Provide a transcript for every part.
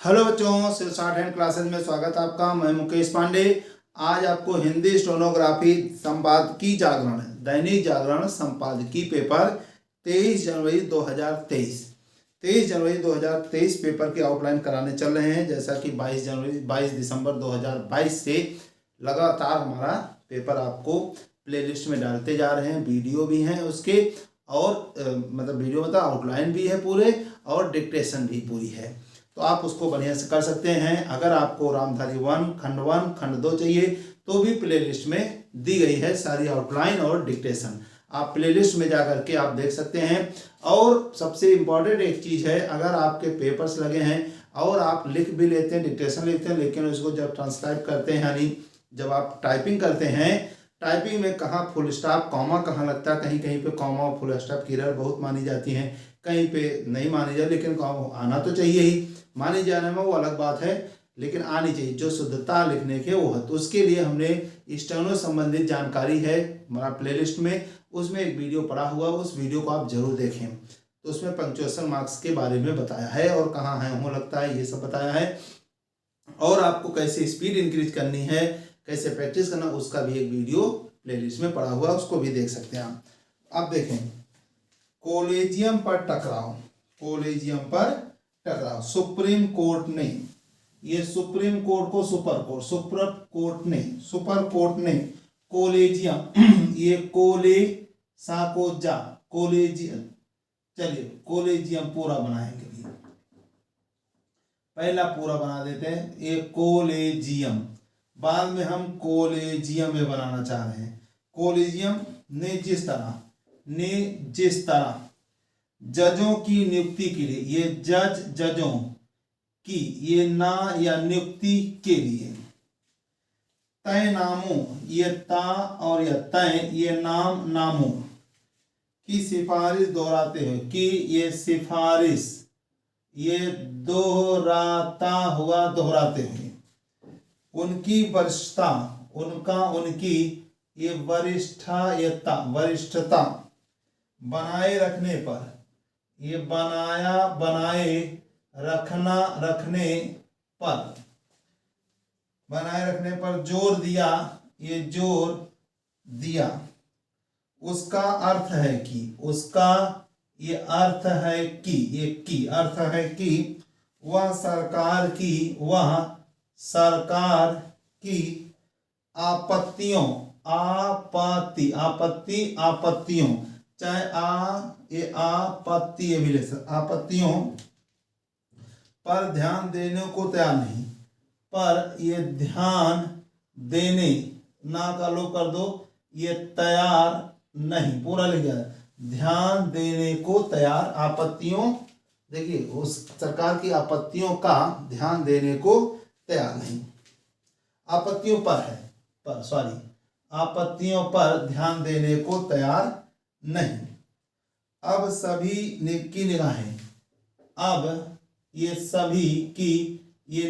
Hello बच्चों, सिर्फ short hand classes में स्वागत है आपका। मैं मुकेश पांडे। आज आपको हिंदी स्टेनोग्राफी संपादकीय जागरण दैनिक जागरण संपादकीय पेपर 23 जनवरी 2023 पेपर की आउटलाइन कराने चल रहे हैं। जैसा कि 22 दिसंबर 2022 से लगातार हमारा पेपर आपको प्लेलिस्ट में डालते जा रहे हैं। वीडियो भी हैं उसके, और वीडियो मतलब आउटलाइन भी है पूरे, और डिक्टेशन भी पूरी है, तो आप उसको बढ़िया से कर सकते हैं। अगर आपको रामधारी 1 खंड 2 चाहिए तो भी प्लेलिस्ट में दी गई है सारी आउटलाइन और डिक्टेशन। आप प्लेलिस्ट में जा करके आप देख सकते हैं। और सबसे इम्पॉर्टेंट एक चीज़ है, अगर आपके पेपर्स लगे हैं और आप लिख भी लेते हैं, डिक्टेशन लिखते हैं, लेकिन उसको जब ट्रांसक्राइब करते हैं, यानी जब आप टाइपिंग करते हैं, टाइपिंग में कहाँ फुल स्टॉप कॉमा कहाँ लगता है, कहीं कहीं पे कॉमा और फुल स्टॉप की एरर बहुत मानी जाती है, कहीं पे नहीं मानी जाती, लेकिन कॉमा आना तो चाहिए ही। मानी जाने में वो अलग बात है, लेकिन आनी चाहिए, जो शुद्धता लिखने के वो है। तो उसके लिए हमने स्टेनो संबंधित जानकारी है हमारा प्लेलिस्ट में, उसमें एक वीडियो पड़ा हुआ, उस वीडियो को आप जरूर देखें। तो उसमें पंक्चुएशन मार्क्स के बारे में बताया है और कहाँ है वो लगता है, ये सब बताया है। और आपको कैसे स्पीड इंक्रीज करनी है, कैसे प्रैक्टिस करना, उसका भी एक वीडियो प्लेलिस्ट में पड़ा हुआ, उसको भी देख सकते हैं आप। अब देखें, कॉलेजियम पर टकराव, कॉलेजियम पर टकराव, सुप्रीम कोर्ट ने, ये सुप्रीम कोर्ट को सुपर कोर्ट, सुपर कोर्ट ने कॉलेजियम ये कोले साको जा कॉलेजियम, चलिए कॉलेजियम पूरा बनाएंगे, पहला पूरा बना देते हैं, ये कॉलेजियम, बाद में हम कॉलेजियम में बनाना चाह रहे हैं। कॉलेजियम ने जिस तरह जजों की नियुक्ति के लिए, ये जजों की, ये ना या नियुक्ति के लिए, तय नामों, ये ता और यह तय, ये नामों की सिफारिश दोहराते हुए, कि ये सिफारिश, ये दोहराते हुए, उनकी वरिष्ठता, उनकी ये वरिष्ठता बनाए रखने पर, ये बनाए रखने पर जोर दिया, ये जोर दिया। उसका अर्थ है कि, उसका ये अर्थ है कि, ये की अर्थ है कि वह सरकार की आपत्तियों, आपत्तियों, चाहे ये आपत्ति, ये भी ले सकते, आपत्तियों पर ध्यान देने को तैयार नहीं, पर ये ध्यान देने, ना का लो कर दो, ये तैयार नहीं, पूरा लिख जाए, ध्यान देने को तैयार, आपत्तियों, देखिए उस सरकार की आपत्तियों का ध्यान देने को तैयार नहीं, आपत्तियों पर है, आपत्तियों पर ध्यान देने को तैयार नहीं। अब सभी की निगाहें, अब ये सभी की ये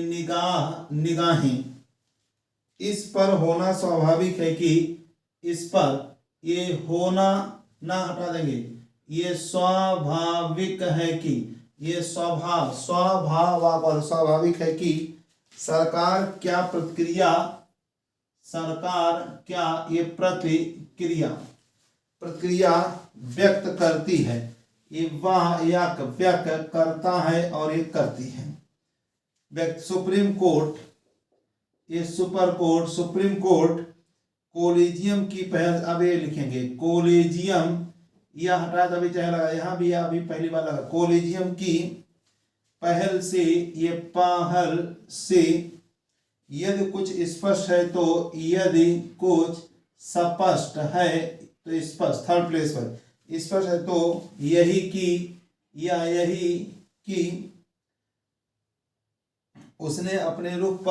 निगाहें इस पर होना स्वाभाविक है कि, इस पर ये होना ना हटा देंगे, ये स्वाभाविक है कि, ये स्वाभाविक है कि सरकार क्या ये प्रतिक्रिया व्यक्त करती है, ये वाहयाक व्यक्त करता है और ये करती है व्यक्त। सुप्रीम कोर्ट, ये सुप्रीम कोर्ट कॉलेजियम की पहल, अब ये लिखेंगे कॉलेजियम, यह हटा तभी चाहे लगा, यहाँ भी अभी पहली बार लगा, कॉलेजियम की पहल से, यदि कुछ स्पष्ट है तो, यदि कुछ स्पष्ट है तो, स्पष्ट थर्ड प्लेस पर, स्पष्ट है तो यही कि उसने अपने रुख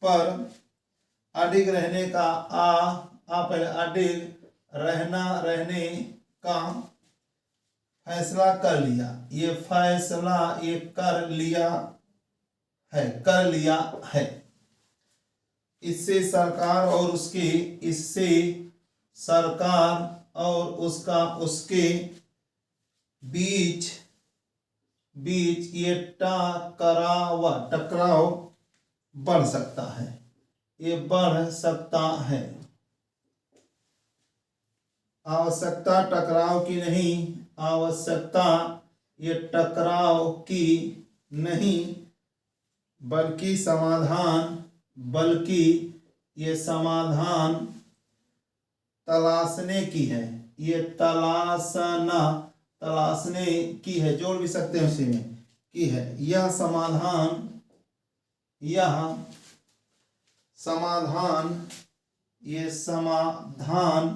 पर अडिग रहने का, अडिग रहने का फैसला कर लिया, ये फैसला ये कर लिया है। इससे सरकार और उसके बीच बीच ये टकराव बढ़ सकता है, ये बढ़ सकता है। आवश्यकता टकराव की नहीं, आवश्यकता ये टकराव की नहीं, बल्कि ये समाधान तलाशने की है, ये तलाशने की है, जोड़ भी सकते हैं उसी में, की है। यह समाधान ये समाधान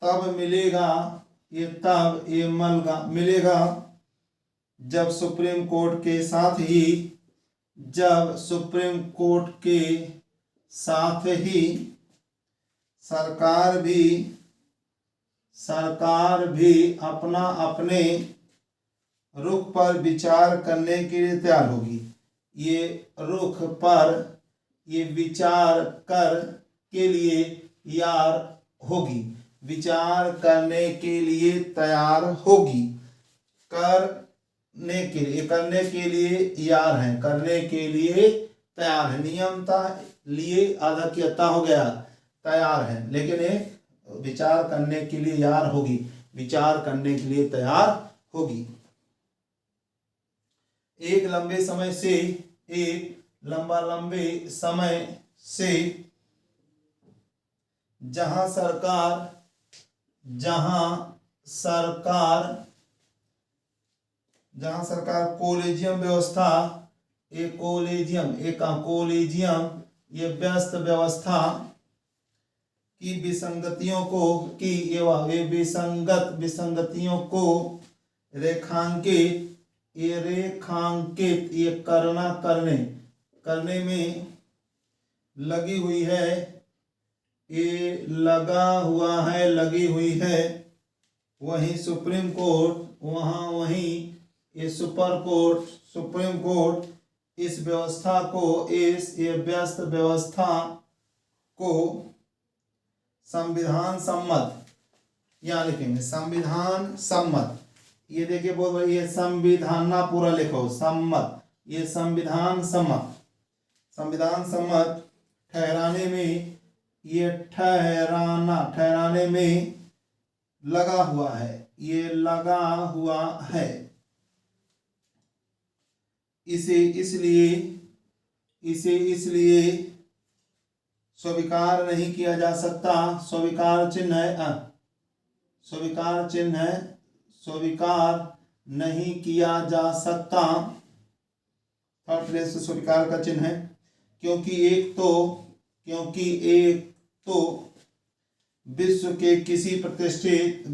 तब मिलेगा, मिलेगा जब सुप्रीम कोर्ट के साथ ही सरकार भी अपने रुख पर विचार करने के लिए तैयार होगी। ये रुख पर ये विचार के लिए तैयार होगी, विचार करने के लिए तैयार होगी। करने के लिए तैयार है, करने के लिए तैयार है। नियमता लिए आधा किया हो गया, तैयार है, लेकिन एक विचार करने के लिए तैयार होगी, विचार करने के लिए तैयार होगी। एक लंबे समय से जहां सरकार कोलेजियम व्यवस्था, कोलेजियम ये व्यस्त व्यवस्था की विसंगतियों को रेखांकित ये करने में लगी हुई है, ये लगी हुई है। वहीं सुप्रीम कोर्ट ये सुप्रीम कोर्ट इस व्यवस्था को, ये व्यस्त व्यवस्था को संविधान सम्मत, यहाँ लिखेंगे संविधान सम्मत। ये देखिए बहुत बड़ी, ये संविधान ना पूरा लिखो, सम्मत, ये संविधान सम्मत ठहराने में, ये ठहराने में लगा हुआ है, ये लगा हुआ है। इसे इसलिए स्वीकार नहीं किया जा सकता, स्वीकार नहीं किया जा सकता, थर्ड प्लेस स्वीकार का चिन्ह है। क्योंकि एक तो विश्व के किसी प्रतिष्ठित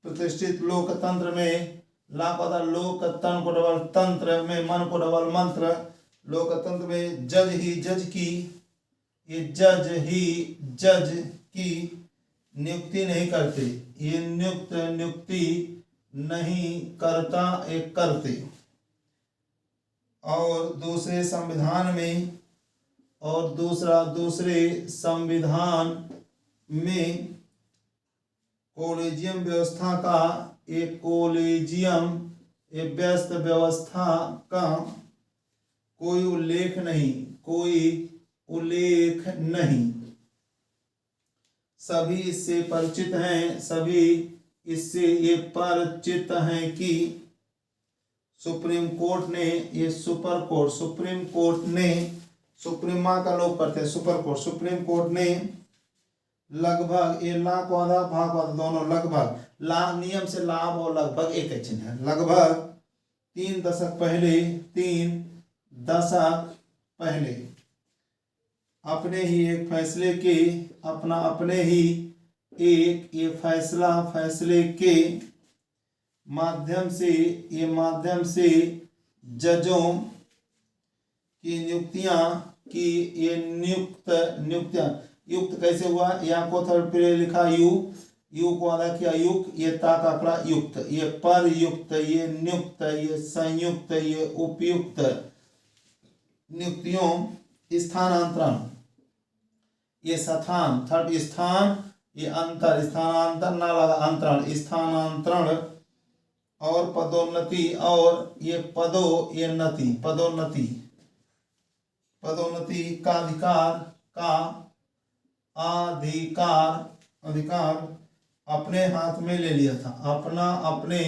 प्रतिष्ठित लोकतंत्र में, लोकतंत्र को डबल तंत्र में, मन को डबल मंत्र, लोकतंत्र में जज की नियुक्ति नहीं करते, ये नियुक्ति नहीं करता, एक करते। और दूसरे संविधान में कोलेजियम व्यवस्था का, एक व्यस्त व्यवस्था का कोई उल्लेख नहीं। सभी इससे परिचित हैं कि सुप्रीम कोर्ट ने, ये सुप्रीम कोर्ट ने, सुप्रीमा का लोग करते हैं, सुप्रीम कोर्ट ने लगभग, ये ला को आधा भाग को आधा, दोनों लगभग, ला नियम से लाभ और लगभग एक ही चिन्ह है। लगभग 3 दशक पहले अपने ही एक फैसले के माध्यम से जजों की नियुक्त कैसे हुआ, या को थर्ड पे लिखा यू को आधा किया युक्त, ये ता का आंकड़ा युक्त, ये पर युक्त, ये नियुक्त, ये संयुक्त, ये उपयुक्त नियुक्तियों स्थानांतरण, ये स्थान, थर्ड स्थान, ये अंतर, स्थानांतर ना लगा, अंतरण, स्थानांतरण, और पदोन्नति, और ये पदो, ये नति, पदोन्नति, पदोन्नति का अधिकार, का अधिकार, अधिकार अपने हाथ में ले लिया था, अपना अपने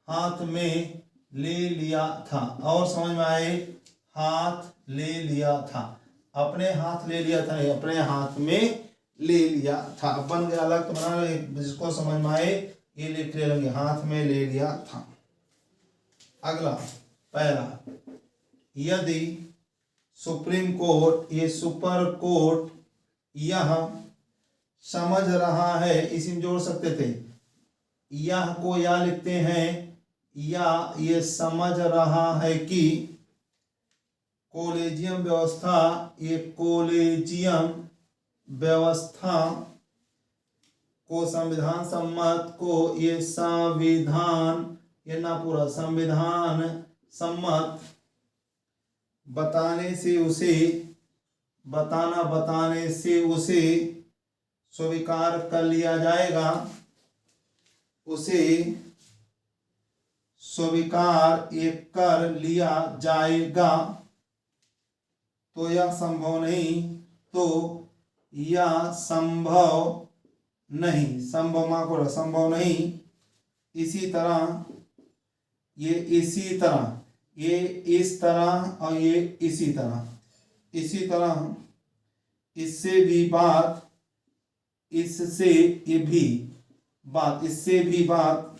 हाथ में ले लिया था, और समझ में आए, हाथ ले लिया था, अपने हाथ ले लिया था, अपने हाथ में ले लिया था। अब बन गया अलग, तो बना जिसको समझ में आए ये लिख लेंगे, हाथ में ले लिया था। अगला पहला, यदि सुप्रीम कोर्ट, ये सुपर कोर्ट यह समझ रहा है, इसी में जोड़ सकते थे, यह को या लिखते हैं, या ये समझ रहा है कि कॉलेजियम व्यवस्था, ये कॉलेजियम व्यवस्था को संविधान सम्मत, को ये संविधान, ये ना पूरा, संविधान सम्मत बताने से उसे, बताने से उसे स्वीकार कर लिया जाएगा, उसे स्वीकार ये कर लिया जाएगा, तो यह संभव नहीं, तो यह संभव नहीं, संभव मां को संभव नहीं, इसी तरह, ये इसी तरह, ये इस तरह, और ये इसी तरह, इसी तरह, इससे भी बात, इससे ये भी बात, इससे भी बात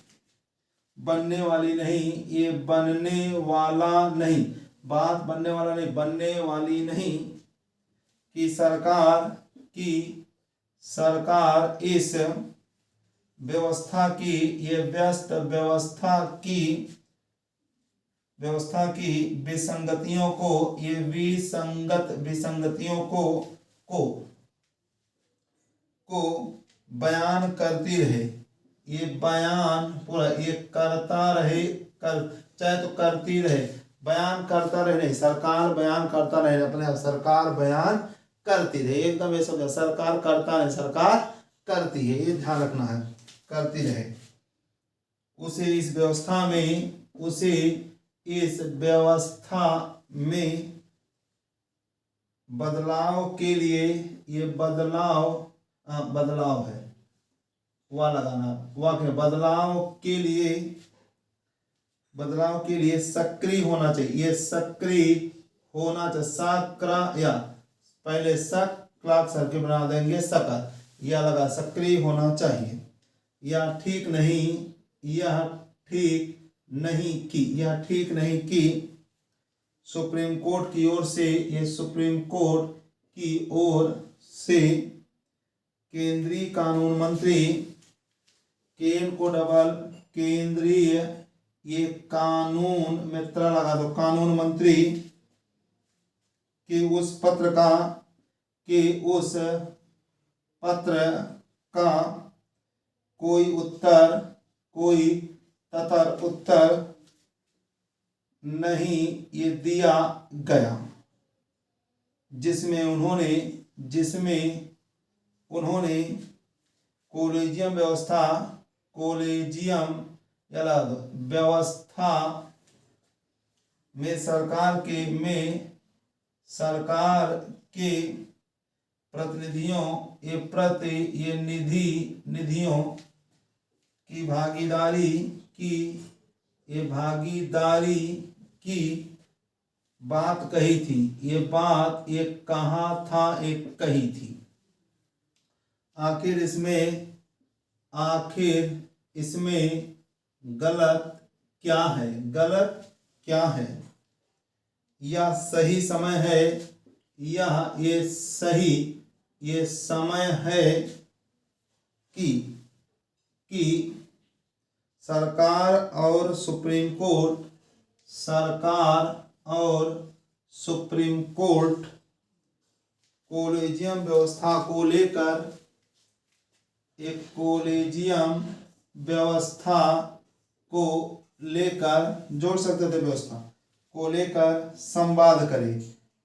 बनने वाली नहीं, ये बनने वाला नहीं, बात बनने वाला नहीं, बनने वाली नहीं, कि सरकार इस व्यवस्था की, ये व्यस्त व्यवस्था की विसंगतियों को, ये विसंगतियों को बयान करती रहे, ये बयान पूरा, ये करता रहे, चाहे तो करती रहे, बयान करता रहे नहीं, सरकार बयान करता रहे, अपने सरकार बयान करती रहे, एकदम ये समझो, सरकार करता नहीं, सरकार करती है, ये ध्यान रखना है, करती रहे, उसे इस व्यवस्था में, उसे इस व्यवस्था में बदलाव के लिए, ये बदलाव है, वह लगाना, वह बदलाव के लिए सक्रिय होना चाहिए, ये सक्रिय होना चाहिए, सक्र, या पहले सक क्लाक सर के बना देंगे, सकर, यह लगा, सक्रिय होना चाहिए, यह ठीक नहीं, यह ठीक नहीं की, यह ठीक नहीं की सुप्रीम कोर्ट की ओर से, ये सुप्रीम कोर्ट की ओर से केंद्रीय कानून मंत्री, केन को डबल, केंद्रीय, ये कानून मित्र लगा दो, कानून मंत्री के उस पत्र का कोई ततर उत्तर नहीं ये दिया गया, जिसमें उन्होंने कॉलेजियम व्यवस्था में सरकार के प्रतिनिधियों, ये निधियों की भागीदारी की बात कही थी, ये बात ये कहा था, एक कही थी। आखिर इसमें गलत क्या है? यह सही समय है, ये समय है कि सरकार और सुप्रीम कोर्ट कॉलेजियम व्यवस्था को लेकर, एक कॉलेजियम व्यवस्था को लेकर, जोड़ सकते थे व्यवस्था को लेकर संवाद करे,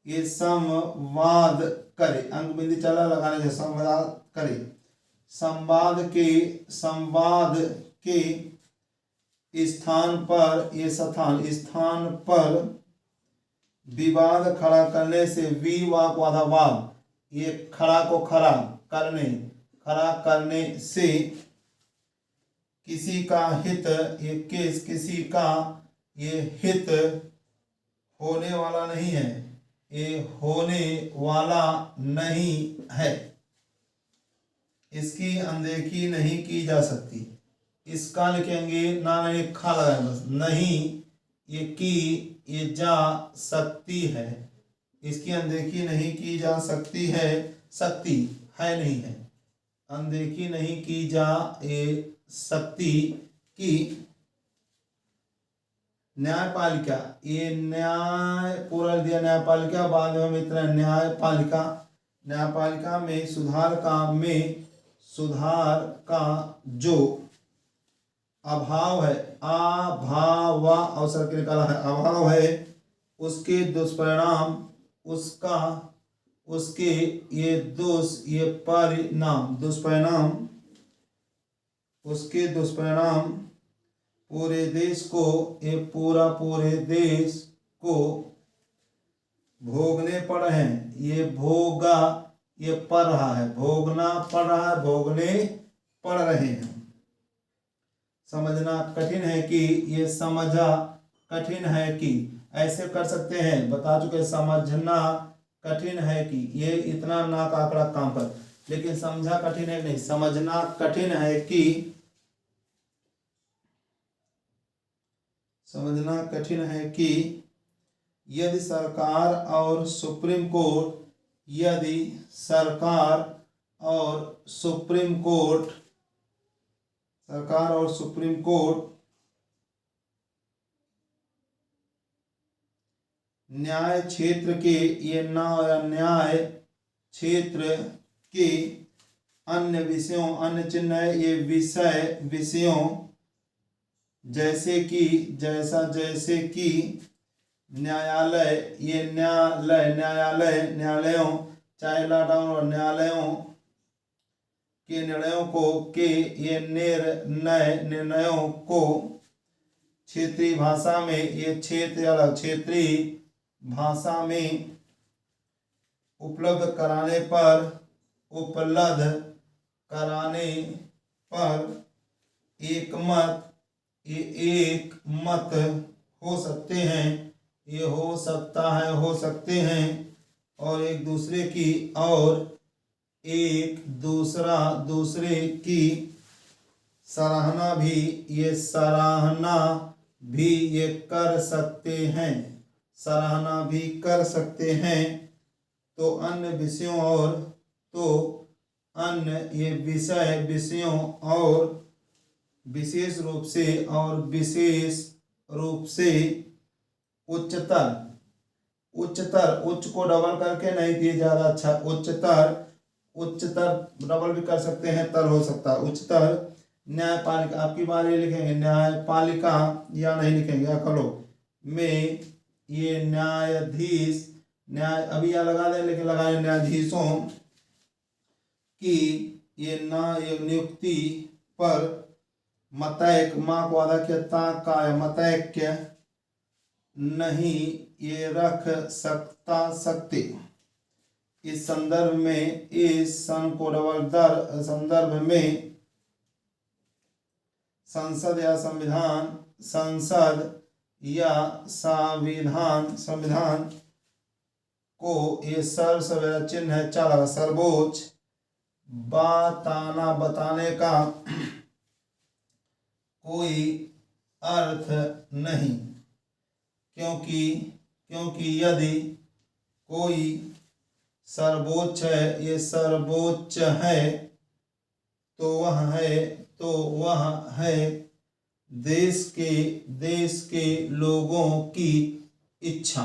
ये संवाद करे, अंक बिंदी चला लगाने से संवाद करे, संवाद के स्थान पर, ये स्थान पर विवाद खड़ा करने से, विवाद वादा वाद, ये खड़ा को खड़ा करने से किसी का हित, ये किसी का ये हित होने वाला नहीं है, ये होने वाला नहीं है, इसकी अनदेखी नहीं की जा सकती। इसका लिखेंगे ना, नहीं खा लगाए बस, नहीं ये की, ये जा सकती है, इसकी अनदेखी नहीं की जा सकती है, सकती है नहीं है, अनदेखी नहीं की जा सकती की। न्यायपालिका, ये न्याय पूरा दिया, न्यायपालिका बाद में इतना, न्यायपालिका में सुधार का जो अभाव है, अभाव अवसर के निकाला है, अभाव है, उसके दुष्परिणाम, उसके ये परिणाम, उसके दुष्परिणाम पूरे देश को, ये पूरे देश को भोगने पड़ रहे हैं, ये भोगा, ये पड़ रहा है, भोगना पड़ रहा है, भोगने पड़ रहे हैं। समझना कठिन है कि, ये समझा कठिन है कि, ऐसे कर सकते हैं, बता चुके, समझना कठिन है कि, ये इतना ना का आंकड़ा काम कर, लेकिन समझा कठिन है नहीं, समझना कठिन है कि, समझना कठिन है कि यदि सरकार और सुप्रीम कोर्ट, यदि सरकार और सुप्रीम कोर्ट न्याय क्षेत्र के, ये न्याय क्षेत्र के अन्य विषयों, अन्य चिन्ह ये विषयों जैसे कि न्यायालय, ये न्यायालयों, चाहे डाउन और न्यायालयों के निर्णयों को, के ये निर्णयों को क्षेत्रीय भाषा में, ये क्षेत्र अलग, क्षेत्रीय भाषा में उपलब्ध कराने पर एक मत हो सकते हैं, ये हो सकता है, हो सकते हैं, और एक दूसरे की सराहना भी ये कर सकते हैं, सराहना भी कर सकते हैं। तो अन्य ये विषयों और विशेष रूप से उच्चतर, उच्च को डबल करके नहीं दिए, ज्यादा अच्छा, उच्चतर डबल भी कर सकते हैं, तर हो सकता है, उच्चतर न्यायपालिका, आपकी बार ये लिखेंगे न्यायपालिका, या नहीं लिखेंगे अकलो में, ये न्यायाधीश, अभी यहाँ लगा दें, लेकिन लगाए न्यायाधीशों की ये नियुक्ति पर मतैक, माँ को आधा किया, का मतैक्य नहीं ये रख सकते। इस संदर्भ में, इस सन को डबल दर संदर्भ में संसद या संविधान को ये सर्व चिन्ह है, चला सर्वोच्च, बताने का कोई अर्थ नहीं, क्योंकि यदि कोई सर्वोच्च है, ये सर्वोच्च है, तो वह है देश के लोगों की इच्छा,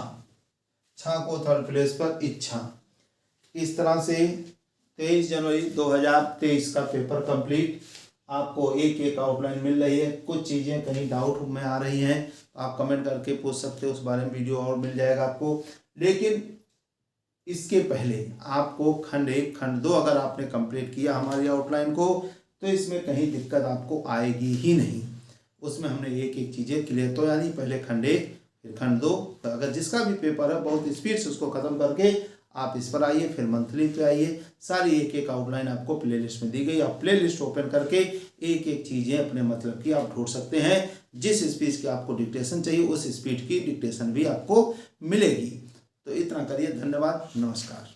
छा को थर्ड प्लेस पर इच्छा। इस तरह से 23 जनवरी 2023 का पेपर कंप्लीट, आपको एक आउटलाइन मिल रही है। कुछ चीज़ें कहीं डाउट में आ रही हैं, आप कमेंट करके पूछ सकते हो, उस बारे में वीडियो और मिल जाएगा आपको। लेकिन इसके पहले आपको खंड 1 खंड 2 अगर आपने कंप्लीट किया हमारी आउटलाइन को तो इसमें कहीं दिक्कत आपको आएगी ही नहीं। उसमें हमने एक एक चीज़ें क्लियर तो यानी पहले खंड 1 फिर खंड 2। तो अगर जिसका भी पेपर है बहुत स्पीड से उसको ख़त्म करके आप इस पर आइए, फिर मंथली पे आइए। सारी एक एक आउटलाइन आपको प्लेलिस्ट में दी गई। आप प्लेलिस्ट ओपन करके एक एक चीज़ें अपने मतलब की आप ढूंढ सकते हैं। जिस स्पीड की आपको डिक्टेशन चाहिए उस स्पीड की डिक्टेशन भी आपको मिलेगी। तो इतना करिए, धन्यवाद, नमस्कार।